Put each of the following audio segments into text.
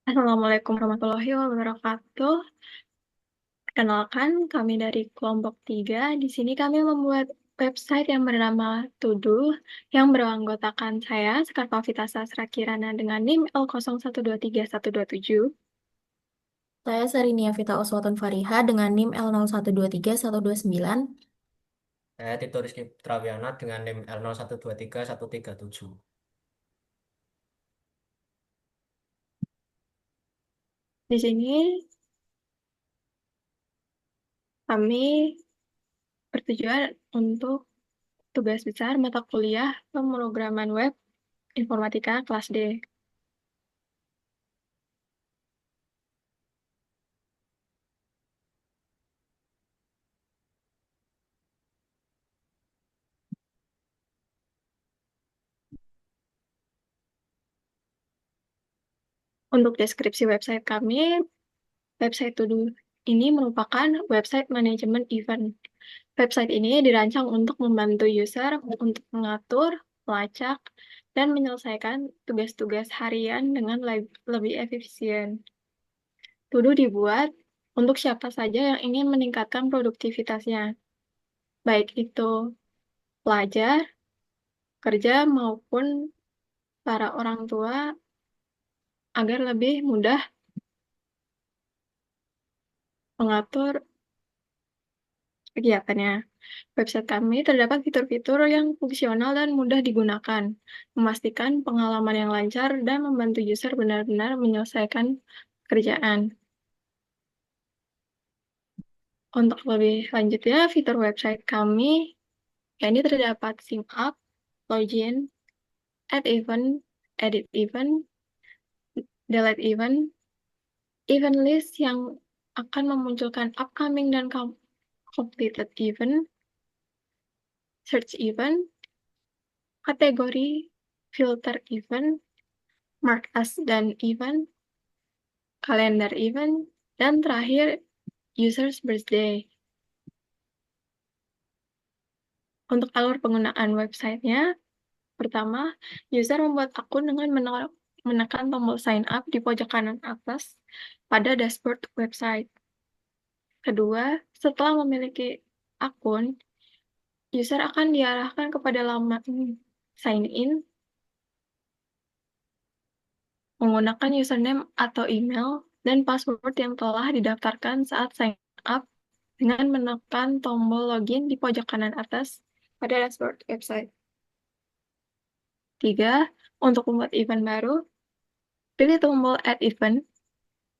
Assalamualaikum warahmatullahi wabarakatuh. Perkenalkan, kami dari kelompok 3. Di sini kami membuat website yang bernama Todo, yang beranggotakan saya, Sekar Pavita Sastra Kirana dengan NIM L01231127. Saya Sarinia Vita Oswaton Fariha dengan NIM L01231129. Saya Tito Rizky Trawiana dengan NIM L01231137. Di sini kami bertujuan untuk tugas besar mata kuliah pemrograman web informatika kelas D. Untuk deskripsi website kami, website To Do ini merupakan website manajemen event. Website ini dirancang untuk membantu user untuk mengatur, melacak, dan menyelesaikan tugas-tugas harian dengan lebih efisien. To Do dibuat untuk siapa saja yang ingin meningkatkan produktivitasnya, baik itu pelajar, kerja, maupun para orang tua agar lebih mudah mengatur kegiatannya. Website kami terdapat fitur-fitur yang fungsional dan mudah digunakan, memastikan pengalaman yang lancar dan membantu user benar-benar menyelesaikan pekerjaan. Untuk lebih lanjutnya, fitur website kami, ini terdapat sign up, login, add event, edit event, delete event, event list yang akan memunculkan upcoming dan completed event, search event, kategori, filter event, mark as dan event, kalender event, dan terakhir user's birthday. Untuk alur penggunaan websitenya, pertama, user membuat akun dengan menekan tombol sign up di pojok kanan atas pada dashboard website. Kedua, setelah memiliki akun, user akan diarahkan kepada laman sign in menggunakan username atau email dan password yang telah didaftarkan saat sign up dengan menekan tombol login di pojok kanan atas pada dashboard website. 3. Untuk membuat event baru, pilih tombol Add Event,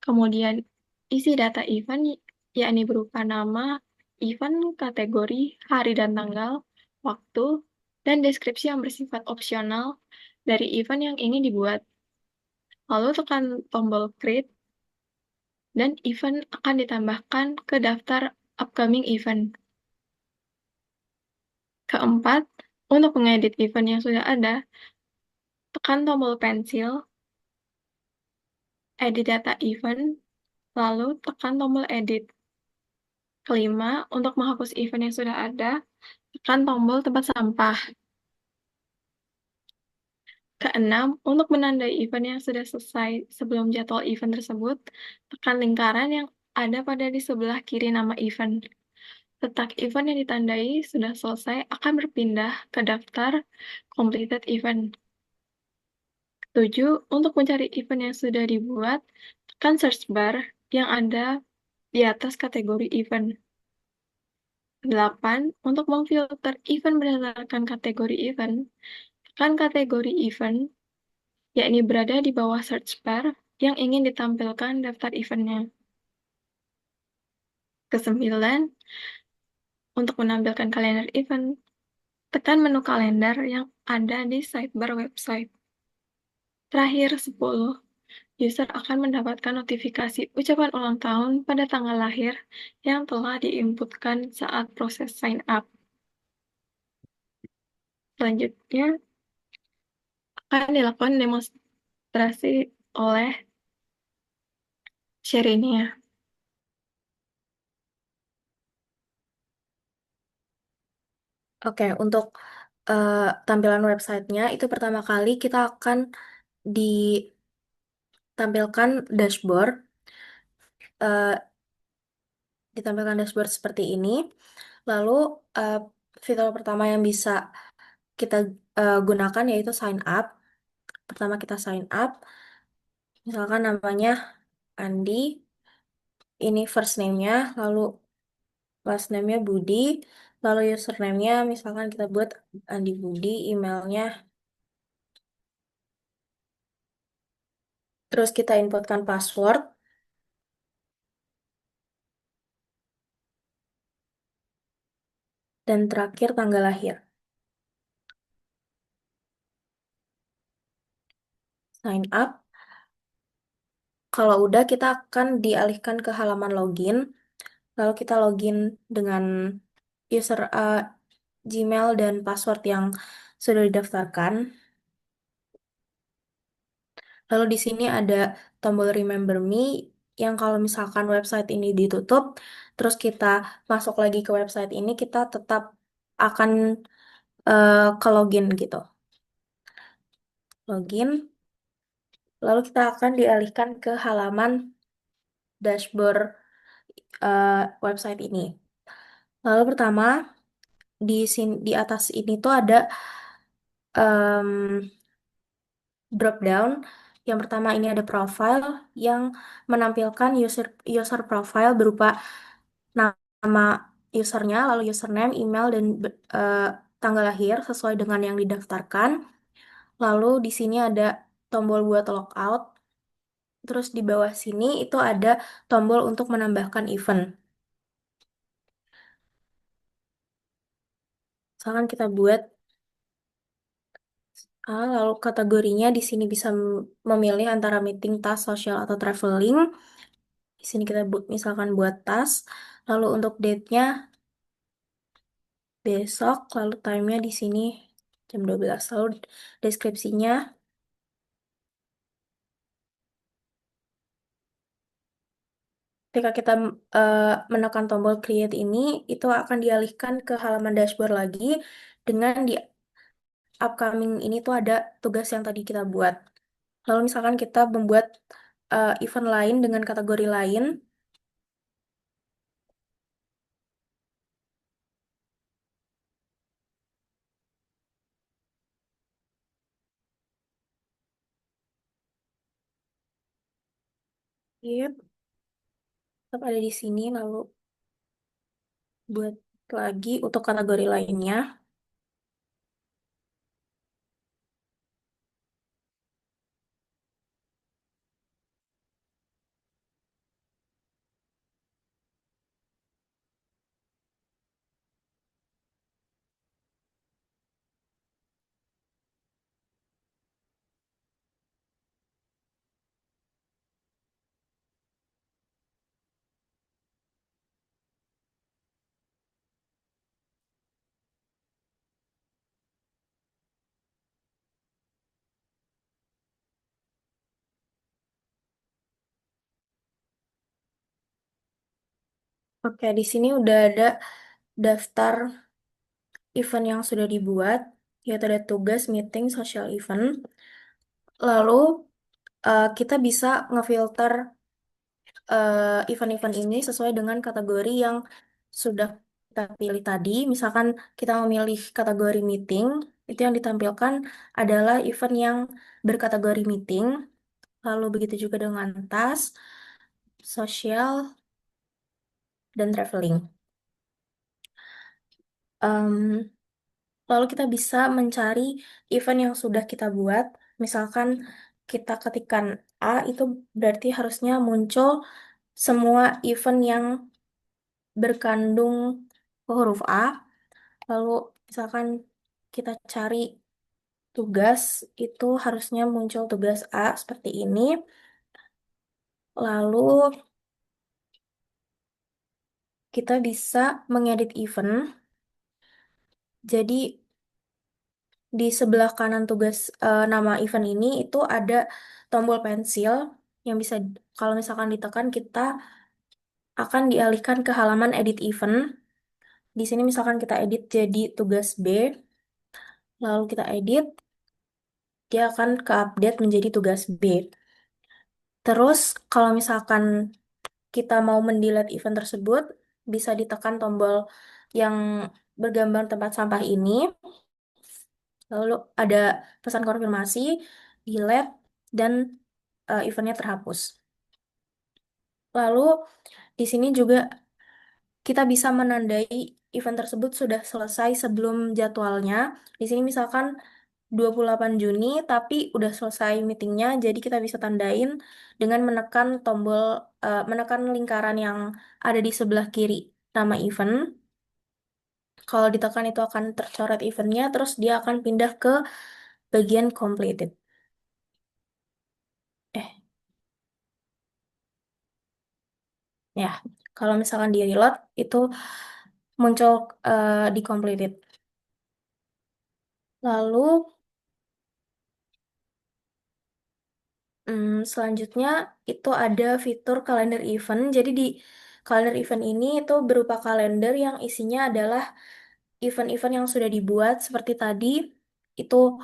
kemudian isi data event, yakni berupa nama, event, kategori, hari dan tanggal, waktu, dan deskripsi yang bersifat opsional dari event yang ingin dibuat. Lalu tekan tombol Create, dan event akan ditambahkan ke daftar upcoming event. Keempat, untuk mengedit event yang sudah ada, tekan tombol pensil, edit data event, lalu tekan tombol edit. Kelima, untuk menghapus event yang sudah ada, tekan tombol tempat sampah. Keenam, untuk menandai event yang sudah selesai sebelum jadwal event tersebut, tekan lingkaran yang ada pada di sebelah kiri nama event. Letak event yang ditandai sudah selesai akan berpindah ke daftar completed event. Ketujuh, untuk mencari event yang sudah dibuat, tekan search bar yang ada di atas kategori event. 8. Untuk memfilter event berdasarkan kategori event, tekan kategori event, yakni berada di bawah search bar yang ingin ditampilkan daftar eventnya. Kesembilan, untuk menampilkan kalender event, tekan menu kalender yang ada di sidebar website. Terakhir, 10. User akan mendapatkan notifikasi ucapan ulang tahun pada tanggal lahir yang telah diinputkan saat proses sign up. Selanjutnya, akan dilakukan demonstrasi oleh Sherynia. Oke, untuk tampilan websitenya itu pertama kali kita akan di tampilkan dashboard. eh, Ditampilkan dashboard seperti ini. Lalu eh, fitur pertama yang bisa kita gunakan yaitu sign up. Pertama kita sign up, misalkan namanya Andi, ini first name-nya, lalu last name-nya Budi, lalu username-nya misalkan kita buat Andi Budi, emailnya, terus kita inputkan password, dan terakhir tanggal lahir. Sign up. Kalau udah, kita akan dialihkan ke halaman login. Lalu kita login dengan user Gmail dan password yang sudah didaftarkan. Lalu di sini ada tombol Remember Me yang kalau misalkan website ini ditutup, terus kita masuk lagi ke website ini, kita tetap akan ke login gitu. Login, lalu kita akan dialihkan ke halaman dashboard website ini. Lalu pertama di sini di atas ini tuh ada em, drop down. Yang pertama ini ada profile yang menampilkan user user profile berupa nama usernya, lalu username, email, dan eh, tanggal lahir sesuai dengan yang didaftarkan. Lalu di sini ada tombol buat logout. Terus di bawah sini itu ada tombol untuk menambahkan event. Misalkan kita buat lalu kategorinya di sini bisa memilih antara meeting, task, sosial, atau traveling. Di sini kita misalkan buat task. Lalu untuk date-nya besok, lalu time-nya di sini jam 12. Lalu deskripsinya, ketika kita menekan tombol create ini, itu akan dialihkan ke halaman dashboard lagi dengan di upcoming ini tuh ada tugas yang tadi kita buat. Lalu misalkan kita membuat event lain dengan kategori lain, yep, tetap ada di sini, lalu buat lagi untuk kategori lainnya. Oke, di sini udah ada daftar event yang sudah dibuat, yaitu ada tugas, meeting, social event. Lalu kita bisa ngefilter event-event ini sesuai dengan kategori yang sudah kita pilih tadi. Misalkan kita memilih kategori meeting, itu yang ditampilkan adalah event yang berkategori meeting. Lalu begitu juga dengan task, sosial, dan traveling. Em, Lalu kita bisa mencari event yang sudah kita buat. Misalkan kita ketikkan A, itu berarti harusnya muncul semua event yang berkandung huruf A. Lalu misalkan kita cari tugas, itu harusnya muncul tugas A seperti ini. Lalu kita bisa mengedit event. Jadi di sebelah kanan tugas nama event ini itu ada tombol pensil yang bisa kalau misalkan ditekan kita akan dialihkan ke halaman edit event. Di sini misalkan kita edit jadi tugas B, lalu kita edit, dia akan ke update menjadi tugas B. Terus kalau misalkan kita mau mendelete event tersebut, bisa ditekan tombol yang bergambar tempat sampah ini. Lalu ada pesan konfirmasi, delete, dan eventnya terhapus. Lalu di sini juga kita bisa menandai event tersebut sudah selesai sebelum jadwalnya. Di sini misalkan 28 Juni, tapi udah selesai meetingnya, jadi kita bisa tandain dengan menekan tombol, menekan lingkaran yang ada di sebelah kiri nama event. Kalau ditekan itu akan tercoret eventnya, terus dia akan pindah ke bagian completed. Eh, ya, kalau misalkan di reload, itu muncul di completed. Lalu, selanjutnya itu ada fitur kalender event. Jadi di kalender event ini itu berupa kalender yang isinya adalah event-event yang sudah dibuat seperti tadi. Itu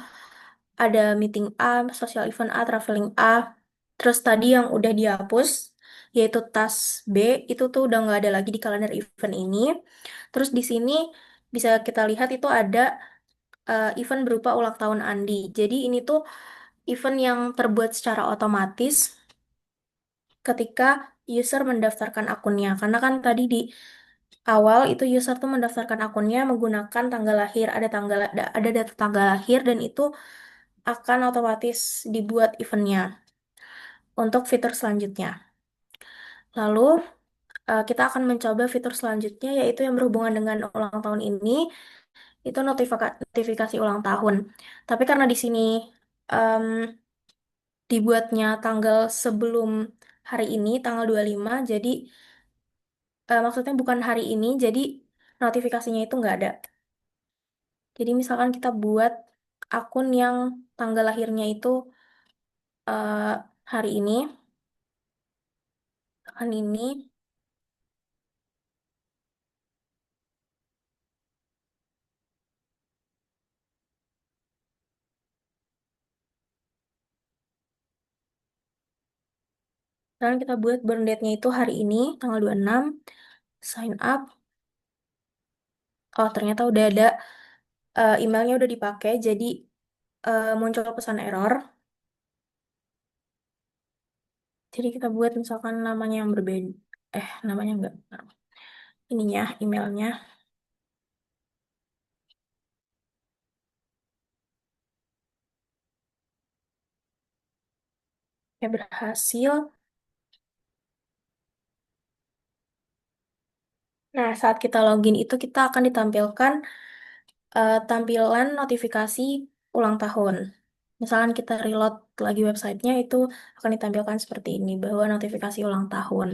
ada meeting A, social event A, traveling A. Terus tadi yang udah dihapus, yaitu tas B, itu tuh udah nggak ada lagi di kalender event ini. Terus di sini bisa kita lihat itu ada event berupa ulang tahun Andi. Jadi ini tuh event yang terbuat secara otomatis ketika user mendaftarkan akunnya. Karena kan tadi di awal itu user tuh mendaftarkan akunnya menggunakan tanggal lahir, ada data tanggal lahir dan itu akan otomatis dibuat eventnya untuk fitur selanjutnya. Lalu kita akan mencoba fitur selanjutnya yaitu yang berhubungan dengan ulang tahun ini, itu notifikasi ulang tahun. Tapi karena di sini em, dibuatnya tanggal sebelum hari ini, tanggal 25, jadi maksudnya bukan hari ini, jadi notifikasinya itu nggak ada. Jadi misalkan kita buat akun yang tanggal lahirnya itu eh, hari ini, kan ini, sekarang kita buat burn date-nya itu hari ini, tanggal 26, sign up. Oh, ternyata udah ada emailnya udah dipakai, jadi muncul pesan error. Jadi kita buat misalkan namanya yang berbeda. Namanya enggak. Ininya, emailnya. Ya, berhasil. Nah, saat kita login itu kita akan ditampilkan tampilan notifikasi ulang tahun. Misalkan kita reload lagi websitenya itu akan ditampilkan seperti ini, bahwa notifikasi ulang tahun.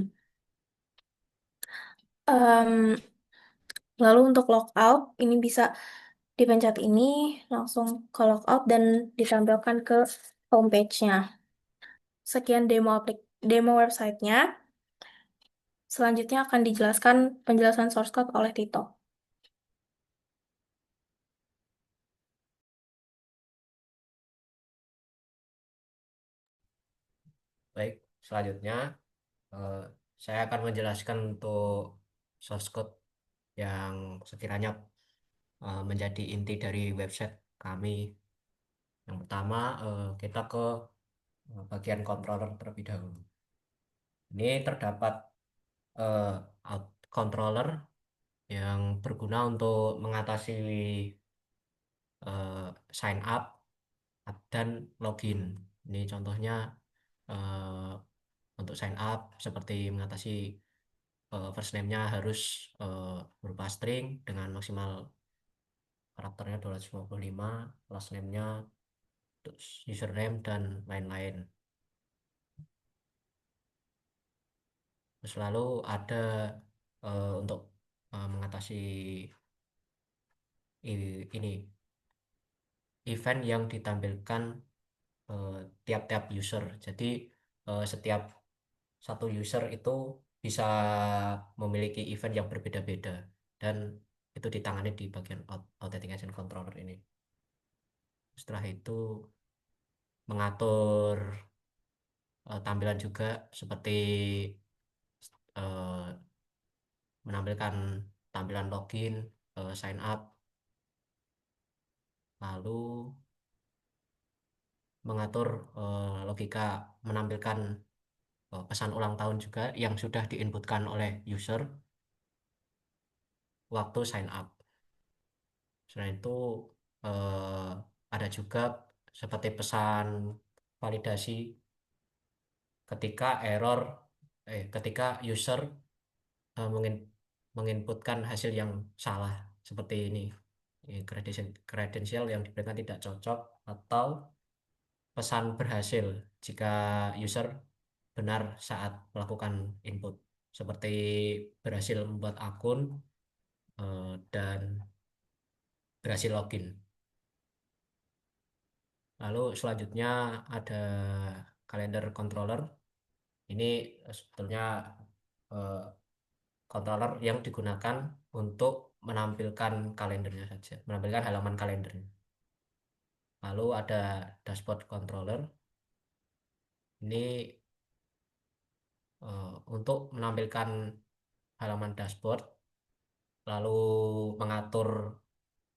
Em, Lalu untuk logout, ini bisa dipencet ini, langsung ke logout dan ditampilkan ke homepage-nya. Sekian demo websitenya. Selanjutnya akan dijelaskan penjelasan source code oleh Tito. Baik, selanjutnya eh, saya akan menjelaskan untuk source code yang sekiranya menjadi inti dari website kami. Yang pertama, kita ke bagian controller terlebih dahulu. Ini terdapat eh, controller yang berguna untuk mengatasi eh, sign up dan login. Ini contohnya eh, untuk sign up seperti mengatasi first name-nya harus eh, berupa string dengan maksimal karakternya 255, last name-nya, username, dan lain-lain. Terus lalu ada untuk mengatasi ini event yang ditampilkan eh, tiap-tiap user. Jadi setiap satu user itu bisa memiliki event yang berbeda-beda dan itu ditangani di bagian authentication controller ini. Setelah itu mengatur tampilan juga seperti eh, menampilkan tampilan login, sign up, lalu mengatur logika menampilkan pesan ulang tahun juga yang sudah diinputkan oleh user waktu sign up. Selain itu eh, ada juga seperti pesan validasi ketika ketika user menginputkan hasil yang salah seperti ini. Kredensial yang diberikan tidak cocok atau pesan berhasil jika user benar saat melakukan input seperti berhasil membuat akun dan berhasil login. Lalu selanjutnya ada kalender controller. Ini sebetulnya eh, controller yang digunakan untuk menampilkan kalendernya saja, menampilkan halaman kalendernya. Lalu ada dashboard controller. Ini untuk menampilkan halaman dashboard, lalu mengatur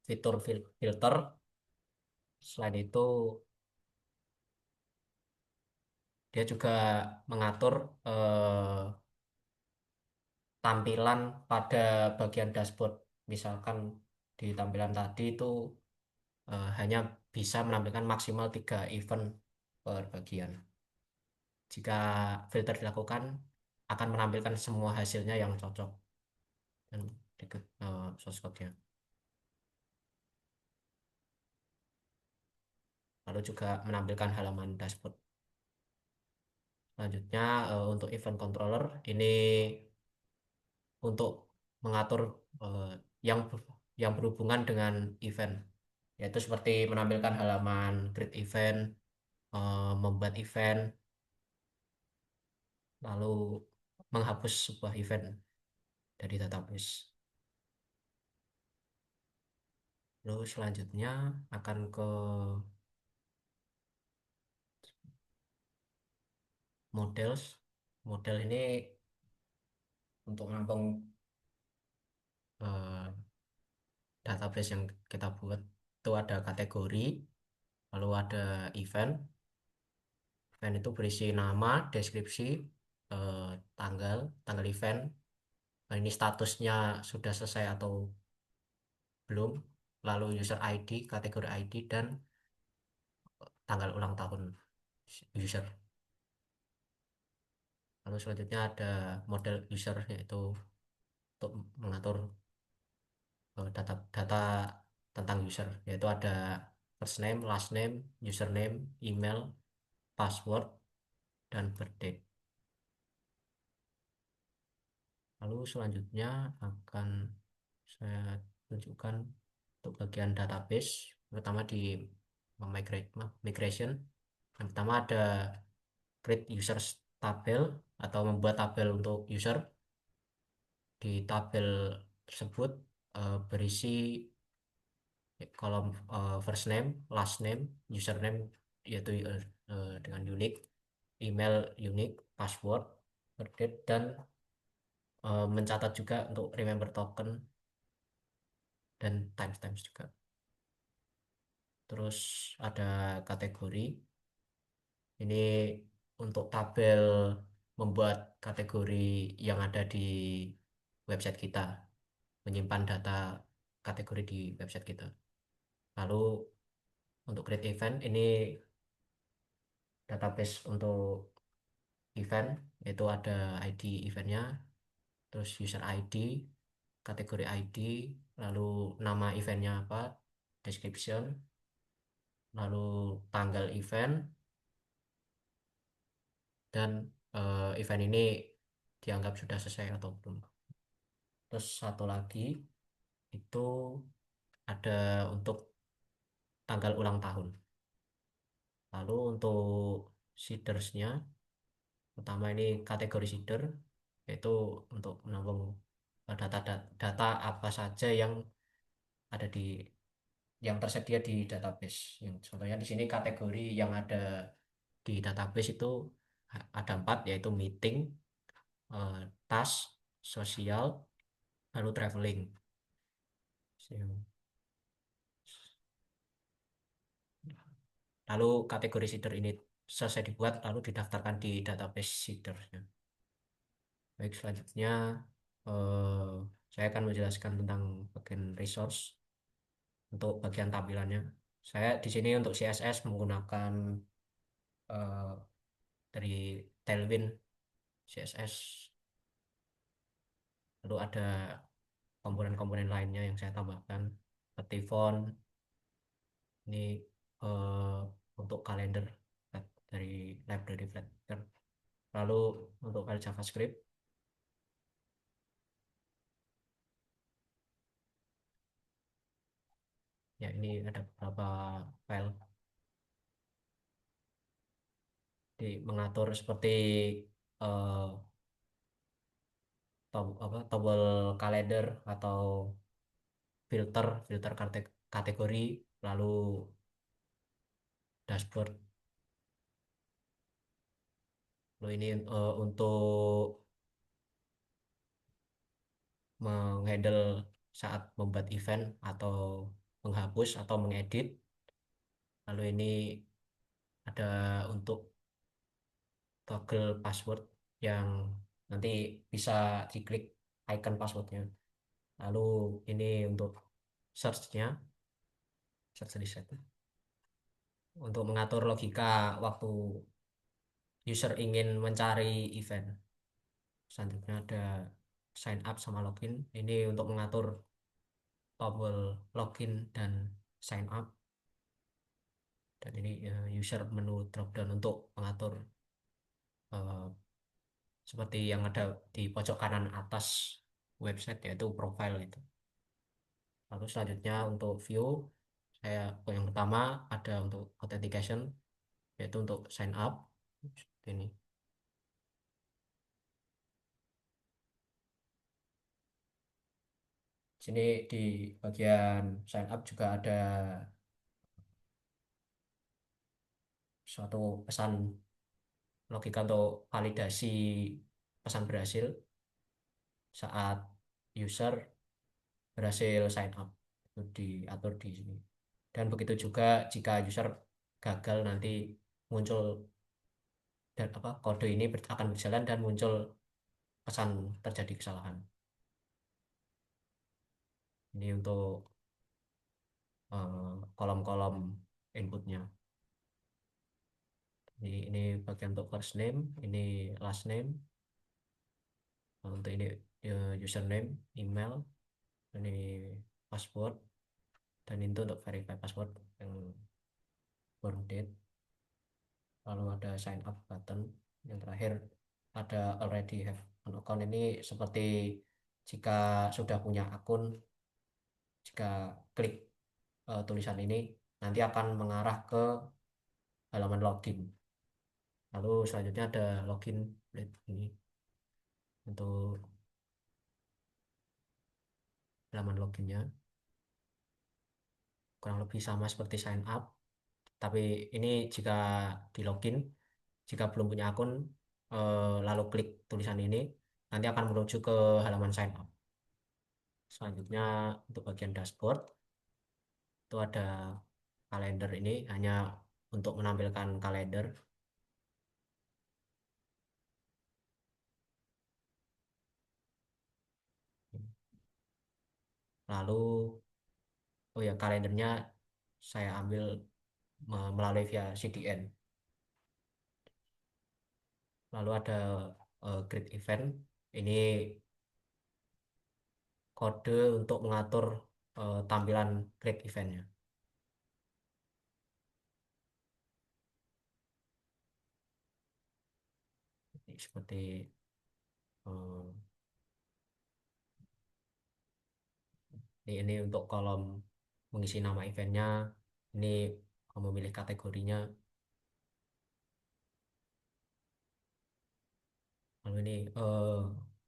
fitur filter. Selain itu, dia juga mengatur tampilan pada bagian dashboard. Misalkan di tampilan tadi itu hanya bisa menampilkan maksimal 3 event per bagian. Jika filter dilakukan, akan menampilkan semua hasilnya yang cocok dan ikut source code-nya. Lalu juga menampilkan halaman dashboard. Selanjutnya untuk event controller ini untuk mengatur eh, yang berhubungan dengan event, yaitu seperti menampilkan halaman create event, membuat event, lalu menghapus sebuah event dari database. Lalu selanjutnya akan ke models. Model ini untuk menampung eh, database yang kita buat itu ada kategori, lalu ada event. Event itu berisi nama, deskripsi, eh, tanggal event. Nah, ini statusnya sudah selesai atau belum. Lalu user ID, kategori ID, dan tanggal ulang tahun user. Lalu selanjutnya ada model user, yaitu untuk mengatur data tentang user, yaitu ada first name, last name, username, email, password, dan birthdate. Lalu selanjutnya akan saya tunjukkan untuk bagian database, pertama di migration. Yang pertama ada create users tabel atau membuat tabel untuk user. Di tabel tersebut berisi kolom first name, last name, username yaitu dengan unik, email unik, password, birthdate, dan mencatat juga untuk remember token dan timestamps juga. Terus ada kategori. Ini untuk tabel membuat kategori yang ada di website kita, menyimpan data kategori di website kita. Lalu untuk create event ini database untuk event, yaitu ada ID eventnya, terus user ID, kategori ID, lalu nama eventnya apa, description, lalu tanggal event, dan event ini dianggap sudah selesai atau belum. Terus satu lagi itu ada untuk tanggal ulang tahun. Lalu untuk seedersnya, pertama ini kategori seeder, yaitu untuk menampung data apa saja yang ada yang tersedia di database. Yang contohnya di sini kategori yang ada di database itu ada 4 yaitu meeting, task, sosial, lalu traveling. Lalu kategori seeder ini selesai dibuat lalu didaftarkan di database seedernya. Baik, selanjutnya eh, saya akan menjelaskan tentang bagian resource untuk bagian tampilannya. Saya di sini untuk CSS menggunakan eh, dari Tailwind CSS. Lalu ada komponen-komponen lainnya yang saya tambahkan seperti font. Ini eh, untuk kalender dari library Flutter. Lalu untuk file JavaScript, ya ini ada beberapa file mengatur seperti eh, tombol kalender atau filter kategori, lalu dashboard. Lalu ini untuk menghandle saat membuat event atau menghapus atau mengedit. Lalu ini ada untuk toggle password yang nanti bisa diklik icon passwordnya. Lalu ini untuk search-nya, search reset. Untuk mengatur logika waktu user ingin mencari event. Selanjutnya ada sign up sama login. Ini untuk mengatur tombol login dan sign up. Dan ini user menu dropdown untuk mengatur eh, seperti yang ada di pojok kanan atas website, yaitu profile itu. Lalu selanjutnya untuk view, yang pertama ada untuk authentication, yaitu untuk sign up. Seperti ini. Sini di bagian sign up juga ada suatu pesan logika untuk validasi pesan berhasil saat user berhasil sign up. Itu diatur di sini. Dan begitu juga jika user gagal, nanti muncul dan kode ini akan berjalan dan muncul pesan terjadi kesalahan. Ini untuk kolom-kolom inputnya. Ini bagian untuk first name, ini last name. Untuk ini username, email, ini password, dan itu untuk verify password yang born date. Lalu ada sign up button. Yang terakhir ada already have an account. Ini seperti jika sudah punya akun, jika klik tulisan ini nanti akan mengarah ke halaman login. Lalu selanjutnya ada login ini untuk halaman loginnya, kurang lebih sama seperti sign up, tapi ini jika di login, jika belum punya akun lalu klik tulisan ini nanti akan menuju ke halaman sign up. Selanjutnya untuk bagian dashboard itu ada kalender, ini hanya untuk menampilkan kalender. Lalu kalendernya saya ambil melalui via CDN. Lalu ada create event, ini kode untuk mengatur tampilan create eventnya. Seperti eh, ini untuk kolom mengisi nama eventnya, ini memilih kategorinya. Lalu ini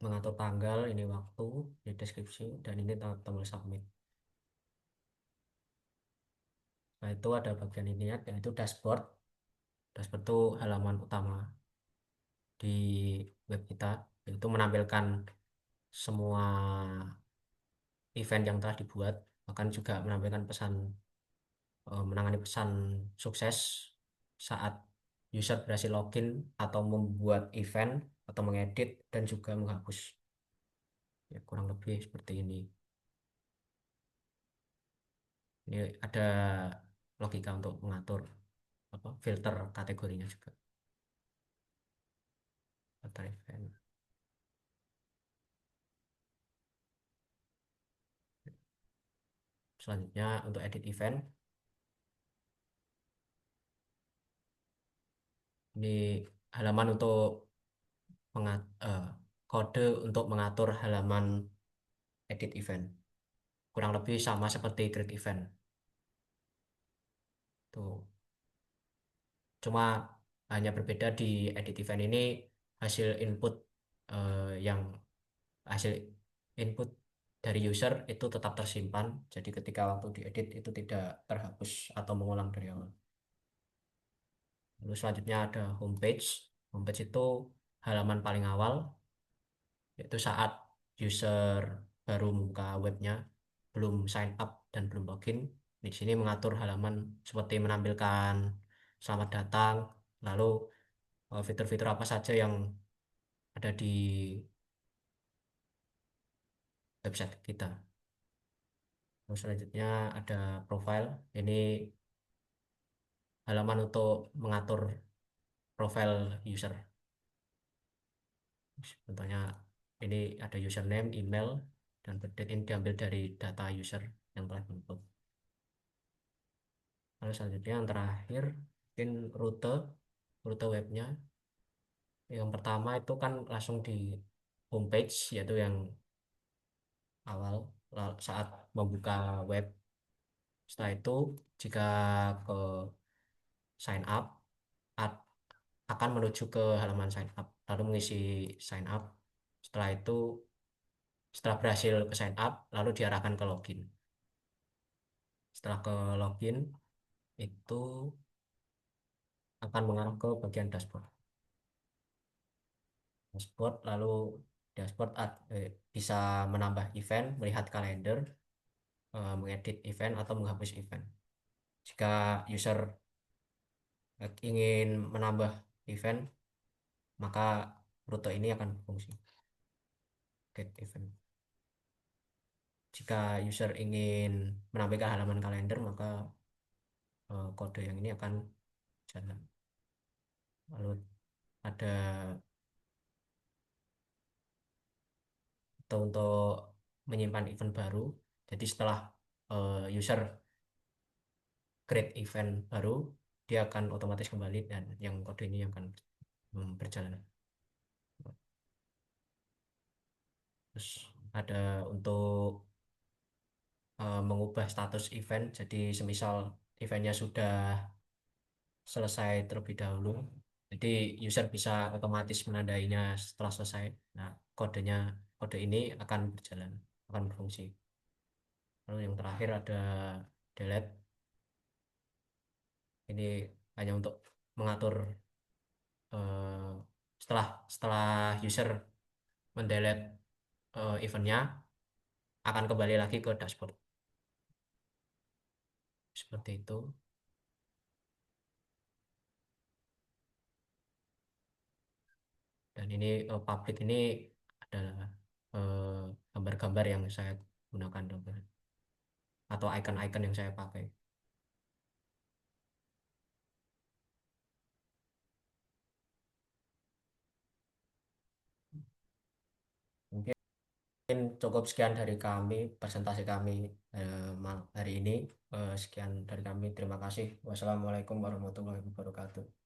mengatur tanggal, ini waktu, ini deskripsi, dan ini tombol submit. Nah, itu ada bagian ini ya, yaitu dashboard. Dashboard itu halaman utama. di web kita, yaitu menampilkan semua event yang telah dibuat, bahkan juga menampilkan menangani pesan sukses saat user berhasil login atau membuat event atau mengedit dan juga menghapus. Ya, kurang lebih seperti ini. Ini ada logika untuk mengatur filter kategorinya juga. Filter event. Selanjutnya untuk edit event. Ini halaman untuk kode untuk mengatur halaman edit event. Kurang lebih sama seperti create event. Tuh. Cuma hanya berbeda di edit event ini hasil input yang hasil input dari user itu tetap tersimpan. Jadi ketika waktu diedit itu tidak terhapus atau mengulang dari awal. Lalu selanjutnya ada homepage. Homepage itu halaman paling awal, yaitu saat user baru membuka webnya, belum sign up dan belum login. Di sini mengatur halaman seperti menampilkan selamat datang, lalu fitur-fitur apa saja yang ada di website kita. Lalu selanjutnya ada profile. Ini halaman untuk mengatur profil user. Contohnya ini ada username, email, dan birthdate ini diambil dari data user yang telah diinput. Lalu selanjutnya yang terakhir, mungkin rute webnya. Yang pertama itu kan langsung di homepage, yaitu yang awal saat membuka web. Setelah itu jika ke sign up akan menuju ke halaman sign up, lalu mengisi sign up. Setelah itu, setelah berhasil ke sign up, lalu diarahkan ke login. Setelah ke login, itu akan mengarah ke bagian dashboard. Dashboard, lalu dashboard bisa menambah event, melihat kalender, mengedit event, atau menghapus event. Jika user ingin menambah event, maka rute ini akan berfungsi. Get event. Jika user ingin menampilkan halaman kalender, maka kode yang ini akan jalan. Lalu ada untuk menyimpan event baru. Jadi setelah user create event baru, dia akan otomatis kembali dan yang kode ini akan berjalan. Terus ada untuk mengubah status event. Jadi semisal eventnya sudah selesai terlebih dahulu, jadi user bisa otomatis menandainya setelah selesai. Nah, kode ini akan berjalan, akan berfungsi. Lalu yang terakhir ada delete. Ini hanya untuk mengatur eh, setelah setelah user mendelete eventnya, akan kembali lagi ke dashboard. Seperti itu. Dan ini public ini adalah gambar-gambar yang saya gunakan atau icon-icon yang saya pakai. Mungkin cukup sekian dari kami, presentasi kami hari ini. Sekian dari kami, terima kasih. Wassalamualaikum warahmatullahi wabarakatuh.